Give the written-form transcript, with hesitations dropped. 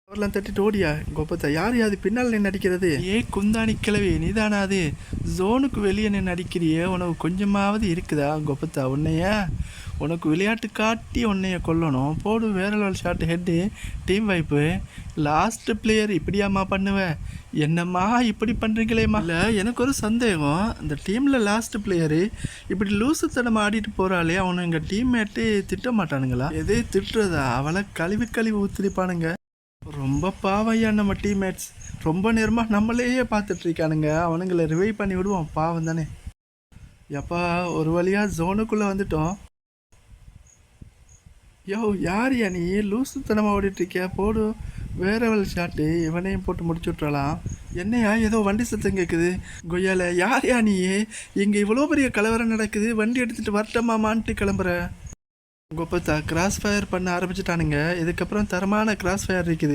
அவர்லாம் தட்டிட்டு ஓடியா கோபத்தா யார் யாது பின்னால் நின்று அடிக்கிறது? குந்தாணி கிழவி நீதானா அது? ஜோனுக்கு வெளியே நின்று அடிக்கிறியே, உனக்கு கொஞ்சமாவது இருக்குதா கோபத்தா? உனக்கு விளையாட்டு காட்டி உன்னைய கொல்லணும். போடு வேற லெவல் ஷாட், ஹெட்டு, டீம் வைப்பு. லாஸ்ட் பிளேயர் இப்படியாம்மா பண்ணுவேன்? என்னம்மா இப்படி பண்ணுறீங்களேம்மா? இல்லை, எனக்கு ஒரு சந்தேகம். இந்த டீமில் லாஸ்ட் பிளேயரு இப்படி லூசுத்தனமாக ஆடிட்டு போகிறாளே, அவனை எங்கள் டீம்மேட்டு திட்ட மாட்டானுங்களா? எதே திட்டுறதா? அவளை கழுவி ஊற்றிருப்பானுங்க. ரொம்ப பாவையா நம்ம டீம்மேட்ஸ். ரொம்ப நேரமாக நம்மளையே பார்த்துட்ருக்கானுங்க. அவனுங்களை ரிவைவ் பண்ணி விடுவோம், பாவம் தானே. எப்பா ஒரு வழியாக ஜோனுக்குள்ளே வந்துட்டோம். யோ யார் நீ லூசுத்தனமாக ஓடிட்டுருக்கிய? போடு வேற வழி ஷாட்டு, இவனையும் போட்டு முடிச்சு விட்றலாம். என்னையா ஏதோ வண்டி சத்தம் கேட்குது? கொய்யால யார் நீ? இங்கே இவ்வளோ பெரிய கலவரம் நடக்குது, வண்டி எடுத்துகிட்டு வரட்டமாமான்ட்டு கிளம்புற. கோபத்தா கிராஸ் ஃபயர் பண்ண ஆரம்பிச்சிட்டானுங்க. இதுக்கப்புறம் தரமான கிராஸ் ஃபயர் இருக்குது.